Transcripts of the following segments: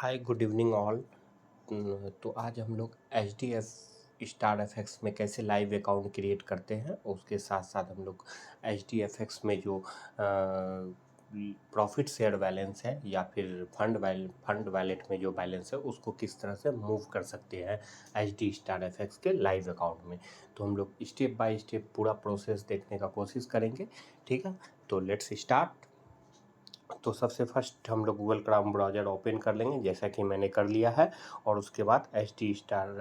Hi good evening all. तो आज हम लोग H D F star F x में कैसे लाइव अकाउंट क्रिएट करते हैं, उसके साथ साथ हम लोग एच डी एफ एक्स में जो प्रॉफिट शेयर बैलेंस है या फिर फंड वैलेट में जो बैलेंस है उसको किस तरह से मूव कर सकते हैं H D star F x के लाइव अकाउंट में। तो हम लोग स्टेप बाय स्टेप पूरा प्रोसेस देखने का कोशिश करेंगे, ठीक है। तो लेट्स स्टार्ट। तो सबसे फर्स्ट हम लोग गूगल क्रोम ब्राउज़र ओपन कर लेंगे, जैसा कि मैंने कर लिया है। और उसके बाद H D star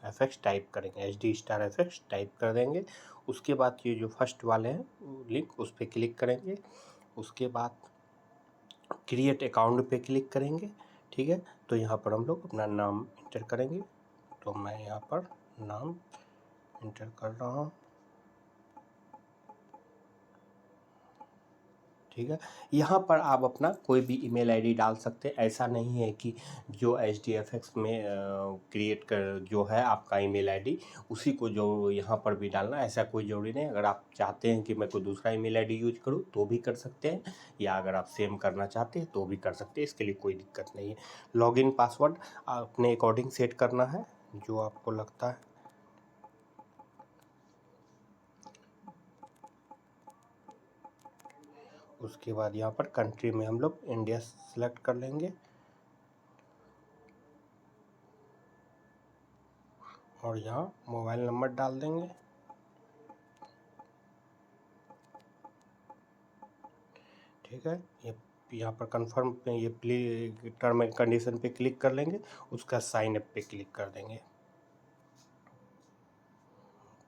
F X type करेंगे, H D star F X type कर देंगे। उसके बाद ये जो फर्स्ट वाले हैं लिंक, उस पर क्लिक करेंगे। उसके बाद क्रिएट अकाउंट पे क्लिक करेंगे, ठीक है। तो यहाँ पर हम लोग अपना नाम इंटर करेंगे। तो मैं यहाँ पर नाम इंटर कर रहा हूँ, ठीक है। यहाँ पर आप अपना कोई भी ईमेल आईडी डाल सकते हैं। ऐसा नहीं है कि जो एच डी एफ एक्स में क्रिएट कर जो है आपका ईमेल आईडी उसी को जो यहाँ पर भी डालना, ऐसा कोई ज़रूरी नहीं। अगर आप चाहते हैं कि मैं कोई दूसरा ईमेल आईडी यूज करूँ तो भी कर सकते हैं, या अगर आप सेम करना चाहते हैं तो भी कर सकते हैं, इसके लिए कोई दिक्कत नहीं है। लॉगिन पासवर्ड अपने अकॉर्डिंग सेट करना है, जो आपको लगता है। उसके बाद यहाँ पर कंट्री में हम लोग इंडिया सेलेक्ट कर लेंगे और यहाँ मोबाइल नंबर डाल देंगे, ठीक है। ये यहाँ पर कंफर्म पे ये टर्म एंड कंडीशन पे क्लिक कर लेंगे। उसका साइन अप पे क्लिक कर देंगे।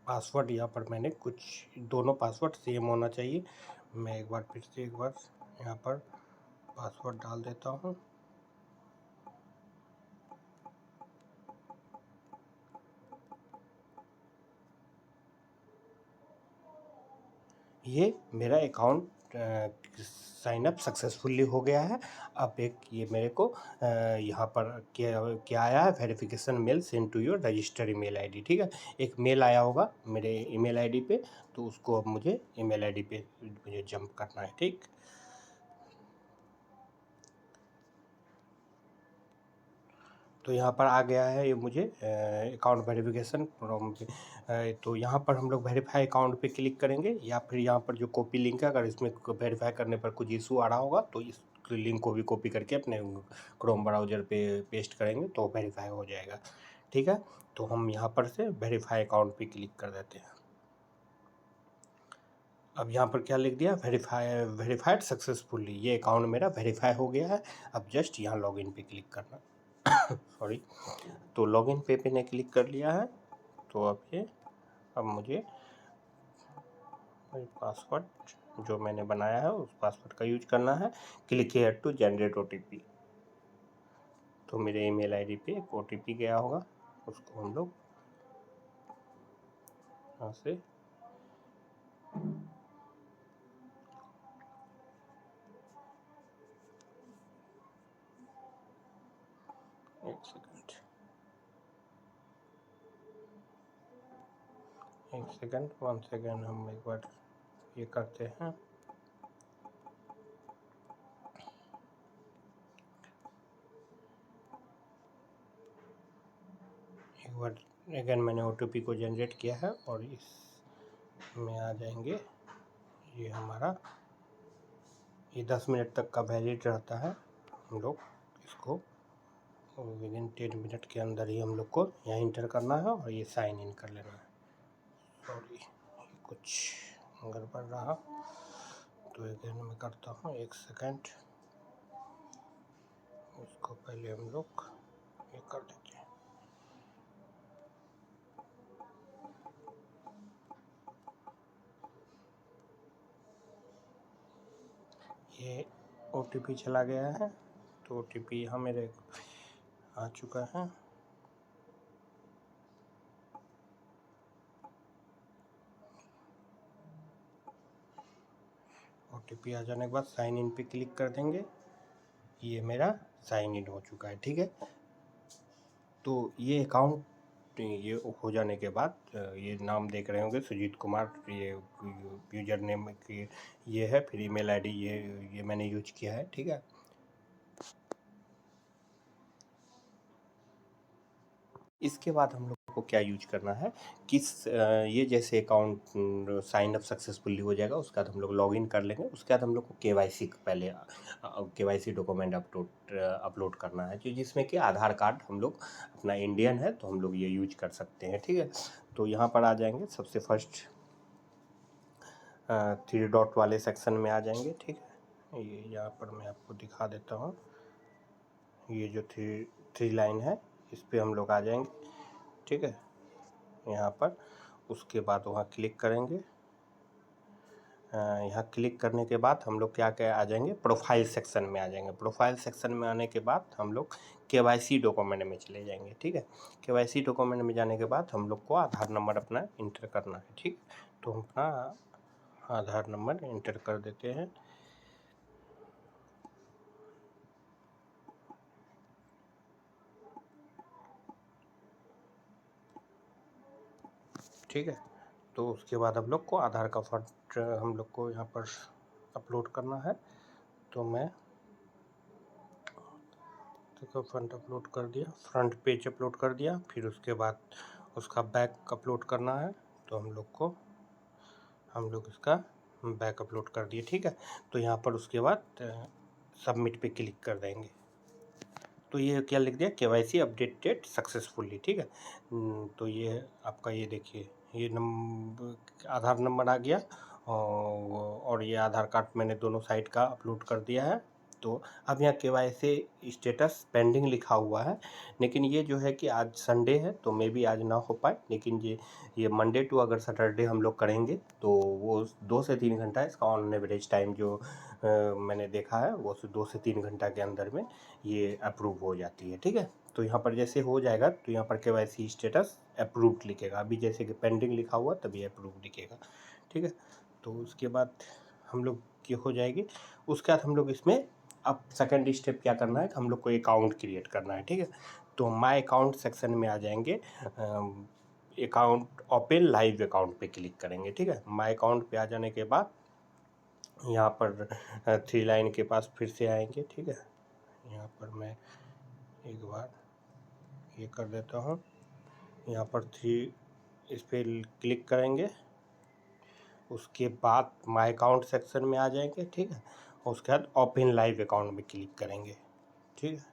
पासवर्ड यहाँ पर मैंने कुछ दोनों पासवर्ड सेम होना चाहिए। मैं एक बार फिर से यहाँ पर पासवर्ड डाल देता हूँ। ये मेरा अकाउंट साइन अप सक्सेसफुली हो गया है। अब एक ये मेरे को यहाँ पर क्या आया है, verification mail send to your registered email ID, ठीक है। एक मेल आया होगा मेरे ईमेल आईडी पे, तो उसको अब मुझे ईमेल आईडी पे मुझे जंप करना है, ठीक। तो यहाँ पर आ गया है ये मुझे अकाउंट वेरिफिकेशन फ्रॉम। तो यहाँ पर हम लोग वेरीफाई अकाउंट पे क्लिक करेंगे, या फिर यहाँ पर जो कॉपी लिंक है, अगर इसमें वेरीफाई करने पर कुछ इशू आ रहा होगा तो इस लिंक को भी कॉपी करके अपने क्रोम ब्राउज़र पे पेस्ट करेंगे तो वेरीफाई हो जाएगा, ठीक है। तो हम यहाँ पर से वेरीफाई अकाउंट पे क्लिक कर देते हैं। अब यहाँ पर क्या लिख दिया, वेरीफाइड सक्सेसफुली, ये अकाउंट मेरा वेरीफाई हो गया है। अब जस्ट यहाँ लॉगिन पे क्लिक करना सॉरी। तो लॉगिन पे मैंने क्लिक कर लिया है। तो अब मुझे पासवर्ड जो मैंने बनाया है उस पासवर्ड का यूज करना है। Click here to generate OTP. तो मेरे ईमेल आईडी पे एक ओटीपी गया होगा, उसको हम लोग यहाँ से एक सेकंड 1 सेकंड हम एक बार ये करते हैं। एक बार अगेन मैंने ओटीपी को जनरेट किया है और इस में आ जाएंगे। ये हमारा ये 10 मिनट तक का वैलिड रहता है। हम लोग इसको विदिन 10 मिनट के अंदर ही हम लोग को यहाँ इंटर करना है और ये साइन इन कर लेना है। सॉरी कुछ गड़बड़ रहा, तो अगेन मैं करता हूँ, एक सेकंड। इसको पहले हम लोग ये कर देते हैं। ये ओटीपी चला गया है, तो ओटीपी यहाँ मेरे आ चुका है। ओटीपी आ जाने के बाद साइन इन पे क्लिक कर देंगे। ये मेरा साइन इन हो चुका है, ठीक है। तो ये अकाउंट ये हो जाने के बाद ये नाम देख रहे होंगे सुजीत कुमार, ये यूजर नेम की ये है, फिर ईमेल आईडी ये मैंने यूज किया है, ठीक है। इसके बाद हम लोग को क्या यूज करना है, ये जैसे अकाउंट साइन अप सक्सेसफुली हो जाएगा, उसके बाद हम लोग लॉगिन कर लेंगे। उसके बाद हम लोग को केवाईसी पहले केवाईसी डॉक्यूमेंट अपलोड करना है, जिसमें कि आधार कार्ड, हम लोग अपना इंडियन है तो हम लोग ये यूज कर सकते हैं, ठीक है। तो यहाँ पर आ जाएंगे, सबसे फर्स्ट 3 डॉट वाले सेक्शन में आ जाएंगे, ठीक है। ये यहाँ पर मैं आपको दिखा देता हूँ, ये जो थ्री लाइन है इस पर हम लोग आ जाएंगे, ठीक है। यहाँ पर उसके बाद वहाँ क्लिक करेंगे। यहाँ क्लिक करने के बाद हम लोग क्या क्या आ जाएंगे, प्रोफाइल सेक्शन में आ जाएंगे। प्रोफाइल सेक्शन में आने के बाद हम लोग केवाईसी डॉक्यूमेंट में चले जाएंगे, ठीक है। केवाईसी डॉक्यूमेंट में जाने के बाद हम लोग को आधार नंबर अपना इंटर करना है, ठीक। तो हम अपना आधार नंबर इंटर कर देते हैं। ठीक है, तो उसके बाद हम लोग को आधार का फंड हम लोग को यहाँ पर अपलोड करना है। तो मैं देखो फंड अपलोड कर दिया, फ्रंट पेज अपलोड कर दिया, फिर उसके बाद उसका बैक अपलोड करना है। तो हम लोग इसका बैक अपलोड कर दिए, ठीक है। तो यहाँ पर उसके बाद सबमिट पे क्लिक कर देंगे। तो ये क्या लिख दिया, केवाईसी अपडेटेड सक्सेसफुली, ठीक है। तो ये आपका, ये देखिए, ये आधार नंबर आ गया और ये आधार कार्ड मैंने दोनों साइड का अपलोड कर दिया है। तो अब यहाँ केवाईसी स्टेटस पेंडिंग लिखा हुआ है, लेकिन ये जो है कि आज संडे है तो मे बी आज ना हो पाए, लेकिन ये मंडे टू अगर सैटरडे हम लोग करेंगे तो वो 2 से 3 घंटा इसका ऑन एवरेज टाइम जो मैंने देखा है वो 2 से 3 घंटा के अंदर में ये अप्रूव हो जाती है, ठीक है। तो यहाँ पर जैसे हो जाएगा तो यहाँ पर केवाईसी स्टेटस अप्रूव्ड लिखेगा, अभी जैसे कि पेंडिंग लिखा हुआ तभी अप्रूव लिखेगा, ठीक है। तो उसके बाद हम लोग की हो जाएगी। उसके बाद हम लोग इसमें अब सेकंड स्टेप क्या करना है, हम लोग को अकाउंट क्रिएट करना है, ठीक है। तो माय अकाउंट सेक्शन में आ जाएंगे, अकाउंट ओपन लाइव अकाउंट पे क्लिक करेंगे, ठीक है। माय अकाउंट पे आ जाने के बाद यहाँ पर 3 लाइन के पास फिर से आएंगे, ठीक है। यहाँ पर मैं एक बार ये कर देता हूँ, यहाँ पर 3 इस पर क्लिक करेंगे। उसके बाद माय अकाउंट सेक्शन में आ जाएंगे, ठीक है। उसके बाद ओपन लाइव अकाउंट में क्लिक करेंगे, ठीक है।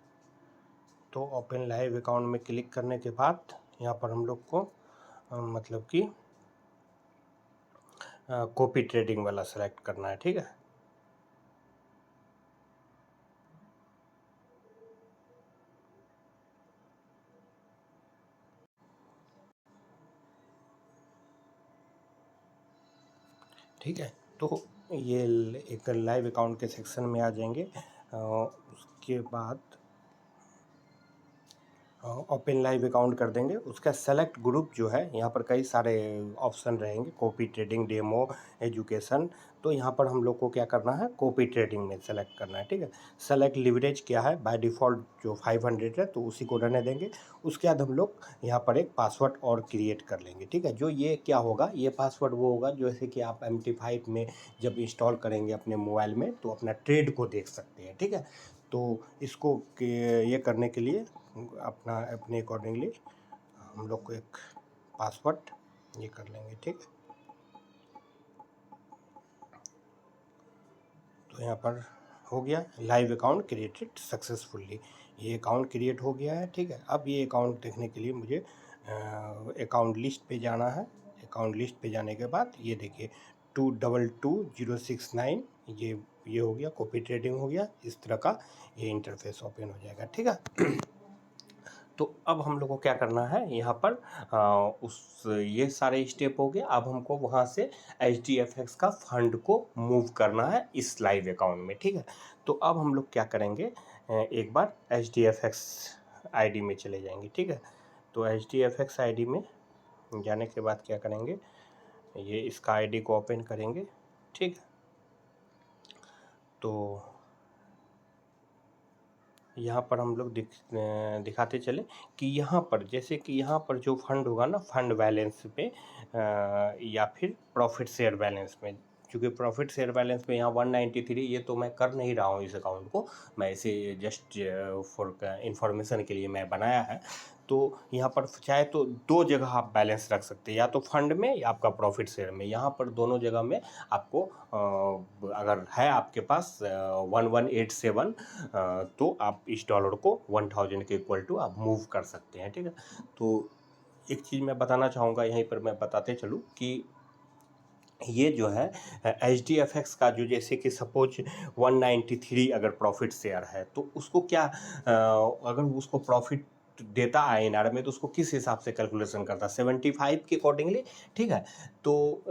तो ओपन लाइव अकाउंट में क्लिक करने के बाद यहाँ पर हम लोग को मतलब कि कॉपी ट्रेडिंग वाला सेलेक्ट करना है, ठीक है। ठीक है, तो ये एक लाइव अकाउंट के सेक्शन में आ जाएंगे। उसके बाद ओपन लाइव अकाउंट कर देंगे। उसका सेलेक्ट ग्रुप जो है, यहाँ पर कई सारे ऑप्शन रहेंगे, कॉपी ट्रेडिंग, डेमो, एजुकेशन। तो यहाँ पर हम लोग को क्या करना है, कॉपी ट्रेडिंग में सेलेक्ट करना है, ठीक है। सेलेक्ट लिवरेज क्या है, बाय डिफ़ॉल्ट जो 500 है तो उसी को रहने देंगे। उसके बाद हम लोग यहाँ पर एक पासवर्ड और क्रिएट कर लेंगे, ठीक है। जो ये क्या होगा, ये पासवर्ड वो होगा जैसे कि आप MT5 में जब इंस्टॉल करेंगे अपने मोबाइल में तो अपना ट्रेड को देख सकते हैं, ठीक है। तो इसको ये करने के लिए अपने अकॉर्डिंगली हम लोग को एक पासवर्ड ये कर लेंगे, ठीक है। तो यहाँ पर हो गया, लाइव अकाउंट क्रिएटेड सक्सेसफुली, ये अकाउंट क्रिएट हो गया है, ठीक है। अब ये अकाउंट देखने के लिए मुझे अकाउंट लिस्ट पे जाना है। अकाउंट लिस्ट पे जाने के बाद ये देखिए 222069 ये हो गया, कॉपी ट्रेडिंग हो गया। इस तरह का ये इंटरफेस ओपन हो जाएगा, ठीक है। तो अब हम लोग को क्या करना है, यहाँ पर ये सारे स्टेप हो गए। अब हमको वहाँ से HDFX का फंड को मूव करना है इस लाइव अकाउंट में, ठीक है। तो अब हम लोग क्या करेंगे, एक बार HDFX ID में चले जाएंगे, ठीक है। तो HDFX ID में जाने के बाद क्या करेंगे, ये इसका ID को ओपन करेंगे, ठीक है। तो यहाँ पर हम लोग दिखाते चले कि यहाँ पर जैसे कि यहाँ पर जो फंड होगा ना, फंड बैलेंस पे या फिर प्रॉफिट शेयर बैलेंस में, चूँकि प्रॉफिट शेयर बैलेंस में यहाँ 193, ये तो मैं कर नहीं रहा हूँ इस अकाउंट को, मैं इसे जस्ट फॉर इन्फॉर्मेशन के लिए मैं बनाया है। तो यहाँ पर चाहे तो दो जगह आप बैलेंस रख सकते हैं, या तो फंड में या आपका प्रॉफिट शेयर में। यहाँ पर दोनों जगह में आपको अगर है आपके पास 1187, तो आप इस डॉलर को 1000 के इक्वल टू आप मूव कर सकते हैं, ठीक है। तो एक चीज़ मैं बताना चाहूँगा, यहीं पर मैं बताते चलूँ कि ये जो है HDFX का जो, जैसे कि सपोज 193 अगर प्रॉफिट शेयर है, तो उसको क्या अगर उसको प्रॉफिट देता INR में, तो उसको किस हिसाब से कैलकुलेशन करता, 75 के अकॉर्डिंगली, ठीक है। तो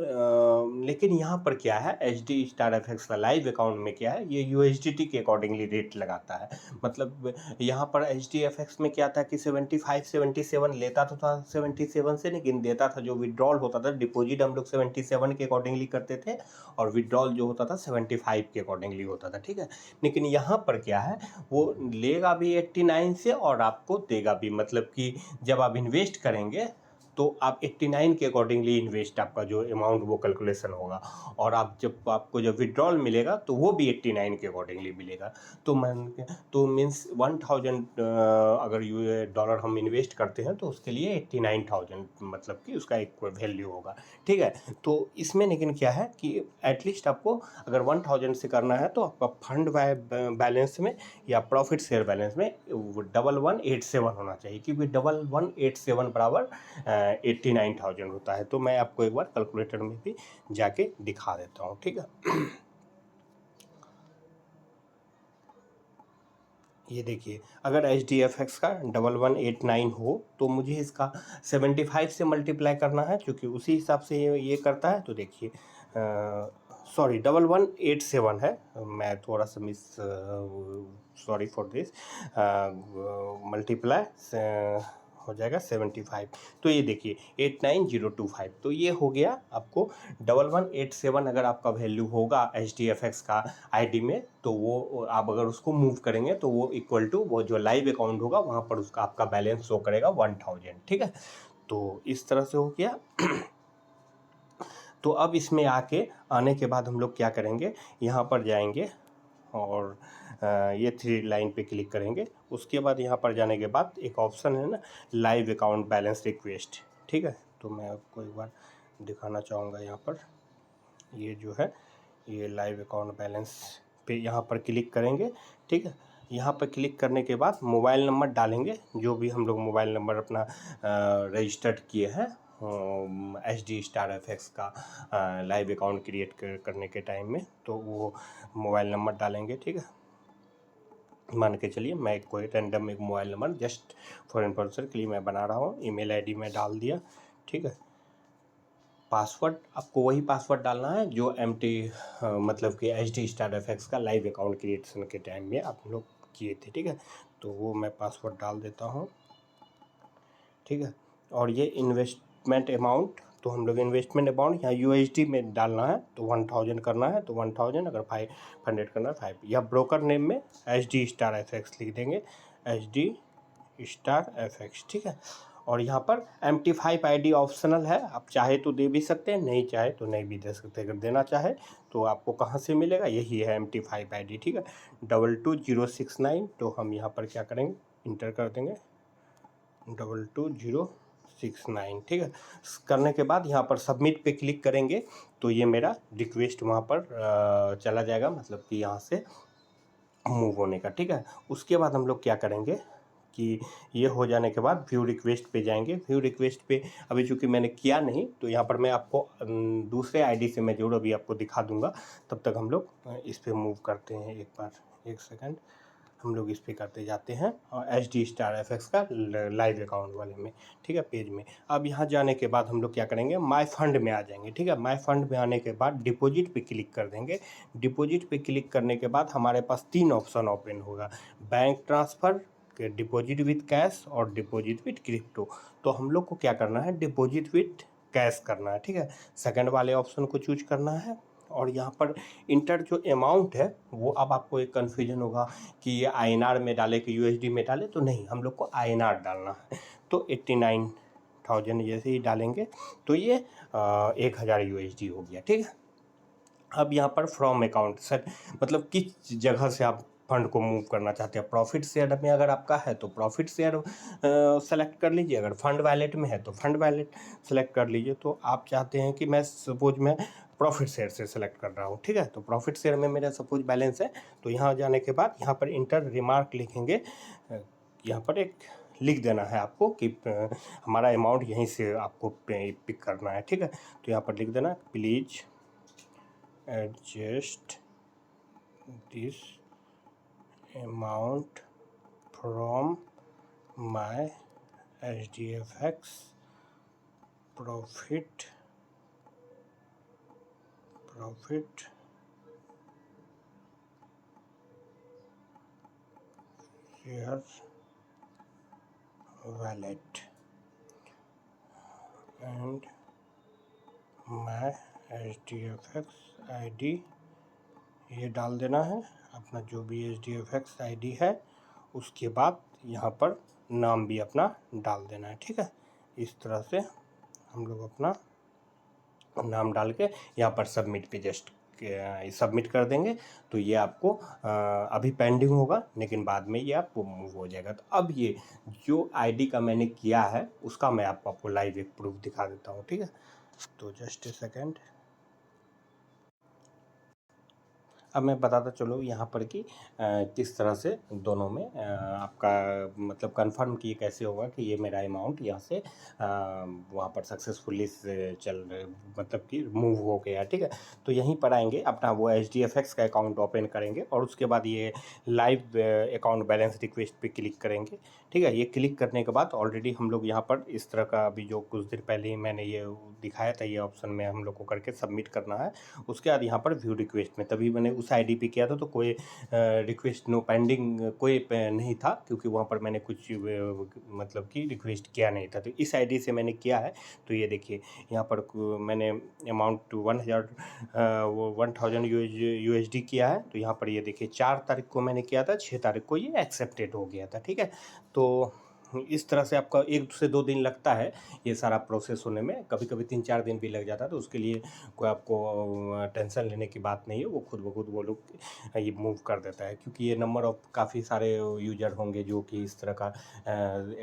लेकिन यहाँ पर क्या है, HDFX का लाइव अकाउंट में क्या है, ये USDT के अकॉर्डिंगली रेट लगाता है। मतलब यहाँ पर HDFX में क्या था कि 75 77 लेता तो था, 77 से नहीं देता था। जो विड्रॉल होता था, डिपॉजिट हम लोग 77 के अकॉर्डिंगली करते थे, और विड्रॉल जो होता था 75 के अकॉर्डिंगली होता था, ठीक है। लेकिन यहाँ पर क्या है, वो लेगा भी 89 से और आपको देगा भी, मतलब कि जब आप इन्वेस्ट करेंगे तो आप 89 के अकॉर्डिंगली इन्वेस्ट, आपका जो अमाउंट वो कैलकुलेशन होगा, और आप जब आपको जब विड्रॉल मिलेगा तो वो भी 89 के अकॉर्डिंगली मिलेगा। तो तो मीन्स 1000 अगर डॉलर हम इन्वेस्ट करते हैं तो उसके लिए 89,000 मतलब कि उसका एक वैल्यू होगा, ठीक है। तो इसमें लेकिन क्या है कि एटलीस्ट आपको अगर 1000 से करना है तो आपका फंड बैलेंस में या प्रॉफिट शेयर बैलेंस में 1187 होना चाहिए, क्योंकि 1187 बराबर 89,000 होता है। तो मैं आपको एक बार कैलकुलेटर में भी जाके दिखा देता हूँ, ठीक है। ये देखिए, अगर HDFX का 1189 हो तो मुझे इसका 75 से मल्टीप्लाई करना है, क्योंकि उसी हिसाब से ये करता है। तो देखिए, सॉरी 1187 है, मैं थोड़ा सा सॉरी फॉर दिस, मल्टीप्लाई हो जाएगा 75। तो ये देखिए 89025, तो ये हो गया आपको 1187। अगर आपका वैल्यू होगा HDFX का ID में, तो वो आप अगर उसको मूव करेंगे तो वो इक्वल टू वो जो लाइव अकाउंट होगा वहाँ पर उसका आपका बैलेंस शो करेगा 1000, ठीक है। तो इस तरह से हो गया। तो अब इसमें आने के बाद हम लोग क्या करेंगे, यहाँ पर जाएंगे और ये 3 लाइन पे क्लिक करेंगे। उसके बाद यहाँ पर जाने के बाद एक ऑप्शन है ना, लाइव अकाउंट बैलेंस रिक्वेस्ट, ठीक है। तो मैं आपको एक बार दिखाना चाहूँगा, यहाँ पर ये जो है, ये लाइव अकाउंट बैलेंस पे यहाँ पर क्लिक करेंगे, ठीक है। यहाँ पर क्लिक करने के बाद मोबाइल नंबर डालेंगे, जो भी हम लोग मोबाइल नंबर अपना रजिस्टर्ड किए हैं HDFX का लाइव अकाउंट क्रिएट करने के टाइम में, तो वो मोबाइल नंबर डालेंगे, ठीक है। मान के चलिए मैं कोई रैंडम एक mobile number just for information के लिए मैं बना रहा हूँ, ईमेल आईडी में डाल दिया, ठीक है। पासवर्ड आपको वही पासवर्ड डालना है जो मतलब कि HDFX का लाइव अकाउंट क्रिएशन के टाइम में आप लोग किए थे, ठीक है। तो वो मैं पासवर्ड डाल देता हूँ, ठीक है। और ये इन्वेस्टमेंट अमाउंट, तो हम लोग इन्वेस्टमेंट अमाउंट यहाँ USD में डालना है, तो 1000 करना है तो 1000, अगर 500 करना है 5, या ब्रोकर नेम में HDFX लिख देंगे, HDFX, ठीक है। और यहाँ पर MT5 ID ऑप्शनल है, आप चाहे तो दे भी सकते हैं, नहीं चाहे तो नहीं भी दे सकते। अगर देना चाहे तो आपको कहाँ से मिलेगा, यही है MT5 ID, ठीक है, 22069। तो हम यहाँ पर क्या करेंगे, इंटर कर देंगे 22069, ठीक है। करने के बाद यहाँ पर सबमिट पे क्लिक करेंगे, तो ये मेरा रिक्वेस्ट वहाँ पर चला जाएगा, मतलब कि यहाँ से मूव होने का, ठीक है। उसके बाद हम लोग क्या करेंगे कि ये हो जाने के बाद व्यू रिक्वेस्ट पे जाएंगे। व्यू रिक्वेस्ट पे अभी चूँकि मैंने किया नहीं, तो यहाँ पर मैं आपको दूसरे आईडी से मैं जरूर अभी आपको दिखा दूंगा। तब तक हम लोग इस पर मूव करते हैं, एक बार 1 सेकंड, हम लोग इस पर करते जाते हैं और HDFX का लाइव अकाउंट वाले में, ठीक है, पेज में। अब यहाँ जाने के बाद हम लोग क्या करेंगे, माय फंड में आ जाएंगे, ठीक है। माय फंड में आने के बाद डिपॉजिट पे क्लिक कर देंगे। डिपॉजिट पे क्लिक करने के बाद हमारे पास 3 ऑप्शन ओपन होगा, bank transfer, deposit with cash और डिपॉजिट विथ क्रिप्टो। तो हम लोग को क्या करना है, डिपॉजिट विथ कैश करना है, ठीक है। सेकंड वाले ऑप्शन को चूज करना है। और यहाँ पर इंटर जो अमाउंट है वो, अब आपको एक कन्फ्यूजन होगा कि ये INR में डाले कि USD में डाले, तो नहीं, हम लोग को INR डालना है। तो 89,000 जैसे ही डालेंगे तो ये 1000 USD हो गया, ठीक है। अब यहाँ पर फ्रॉम अकाउंट सर, मतलब किस जगह से आप फंड को मूव करना चाहते हैं। प्रॉफिट शेयर में अगर आपका है तो प्रॉफिट शेयर सेलेक्ट कर लीजिए, अगर फंड वैलेट में है तो फंड वैलेट सेलेक्ट कर लीजिए। तो आप चाहते हैं कि मैं सपोज मैं प्रॉफिट शेयर से सेलेक्ट कर रहा हूँ, ठीक है। तो प्रॉफिट शेयर में मेरा सपोज बैलेंस है, तो यहाँ जाने के बाद यहाँ पर इंटर रिमार्क लिखेंगे। यहाँ पर एक लिख देना है आपको कि हमारा अमाउंट यहीं से आपको पिक करना है, ठीक है। तो यहाँ पर लिख देना please adjust this amount from my HDFX profit share wallet and my HDFX ID ये डाल देना है, अपना जो भी HDFX ID है। उसके बाद यहाँ पर नाम भी अपना डाल देना है, ठीक है। इस तरह से हम लोग अपना नाम डाल के यहाँ पर सबमिट पे जस्ट सबमिट कर देंगे। तो ये आपको अभी पेंडिंग होगा, लेकिन बाद में ये आपको मूव हो जाएगा। तो अब ये जो आईडी का मैंने किया है उसका मैं आपको लाइव एक प्रूफ दिखा देता हूँ, ठीक है। तो जस्ट ए सेकेंड, अब मैं बताता चलो यहाँ पर कि किस तरह से दोनों में आपका मतलब कंफर्म कि कैसे होगा कि ये मेरा अमाउंट यहाँ से वहाँ पर सक्सेसफुली चल मतलब कि मूव हो गया, ठीक है। तो यहीं पर आएंगे, अपना वो HDFX का अकाउंट ओपन करेंगे और उसके बाद ये लाइव अकाउंट बैलेंस रिक्वेस्ट पे क्लिक करेंगे, ठीक है। ये क्लिक करने के बाद ऑलरेडी हम लोग यहाँ पर इस तरह का अभी जो कुछ देर पहले ही मैंने ये दिखाया था, ये ऑप्शन में हम लोग को करके सबमिट करना है। उसके बाद यहाँ पर व्यू रिक्वेस्ट में तभी मैंने उस आईडी पे किया था, तो कोई रिक्वेस्ट नो पेंडिंग कोई नहीं था, क्योंकि वहाँ पर मैंने कुछ मतलब कि रिक्वेस्ट किया नहीं था। तो इस आईडी से मैंने किया है। तो ये देखिए यहाँ पर मैंने अमाउंट 1000 USD किया है। तो यहाँ पर ये देखिए 4 तारीख को मैंने किया था, 6 तारीख को ये एक्सेप्टेड हो गया था, ठीक है। तो इस तरह से आपका 1 से 2 दिन लगता है ये सारा प्रोसेस होने में, कभी कभी 3-4 दिन भी लग जाता है। तो उसके लिए कोई आपको टेंशन लेने की बात नहीं है, वो खुद ब खुद वो लोग ये मूव कर देता है, क्योंकि ये नंबर ऑफ काफ़ी सारे यूजर होंगे जो कि इस तरह का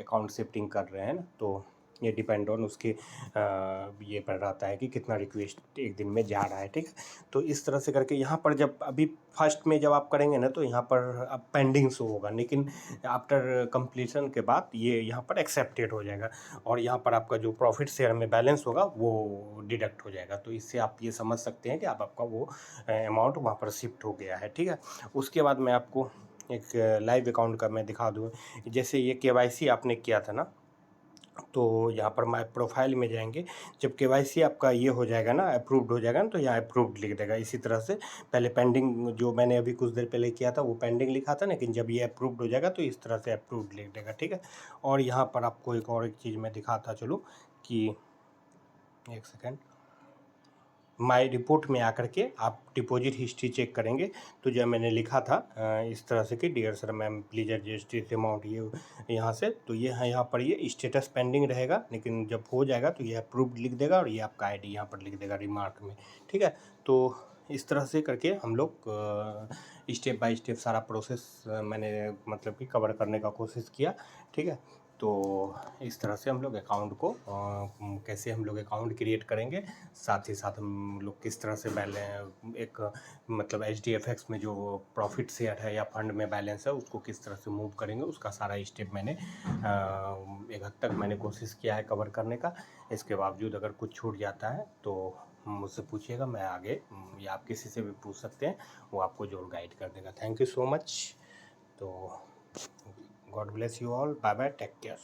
अकाउंट शिफ्टिंग कर रहे हैं ना। तो ये डिपेंड ऑन उसके ये पर रहता है कि कितना रिक्वेस्ट एक दिन में जा रहा है, ठीक है। तो इस तरह से करके यहाँ पर जब अभी फर्स्ट में जब आप करेंगे ना, तो यहाँ पर अब पेंडिंग शो होगा, लेकिन आफ्टर कंप्लीशन के बाद ये यहाँ पर एक्सेप्टेड हो जाएगा और यहाँ पर आपका जो प्रॉफिट शेयर में बैलेंस होगा वो डिडक्ट हो जाएगा। तो इससे आप ये समझ सकते हैं कि आपका वो अमाउंट वहाँ पर शिफ्ट हो गया है, ठीक है। उसके बाद मैं आपको एक लाइव अकाउंट का मैं दिखा दूँ। जैसे ये KYC आपने किया था ना, तो यहाँ पर माय प्रोफाइल में जाएंगे। जब KYC आपका ये हो जाएगा ना, अप्रूव्ड हो जाएगा ना, तो यहाँ अप्रूव्ड लिख देगा। इसी तरह से पहले पेंडिंग जो मैंने अभी कुछ देर पहले किया था वो पेंडिंग लिखा था, लेकिन जब ये अप्रूव्ड हो जाएगा तो इस तरह से अप्रूव्ड लिख देगा, ठीक है। और यहाँ पर आपको एक और एक चीज़ मैं दिखाता चलूँ कि एक सेकेंड, माई रिपोर्ट में आकर के आप डिपॉजिट हिस्ट्री चेक करेंगे। तो जब मैंने लिखा था इस तरह से कि dear sir ma'am please adjust this amount, ये यहाँ से, तो ये है यहाँ पर ये स्टेटस पेंडिंग रहेगा, लेकिन जब हो जाएगा तो ये अप्रूव्ड लिख देगा और ये आपका आईडी यहाँ पर लिख देगा रिमार्क में, ठीक है। तो इस तरह से करके हम लोग स्टेप बाय स्टेप सारा प्रोसेस मैंने मतलब कि कवर करने का कोशिश किया, ठीक है। तो इस तरह से हम लोग अकाउंट को कैसे हम लोग अकाउंट क्रिएट करेंगे, साथ ही साथ हम लोग किस तरह से एक मतलब HDFX में जो प्रॉफिट शेयर है या फंड में बैलेंस है उसको किस तरह से मूव करेंगे, उसका सारा स्टेप मैंने एक हद तक मैंने कोशिश किया है कवर करने का। इसके बावजूद अगर कुछ छूट जाता है तो मुझसे पूछिएगा, मैं आगे या आप किसी से भी पूछ सकते हैं, वो आपको जरूर गाइड कर देगा। Thank you so much. तो God bless you all. Bye bye. Take care.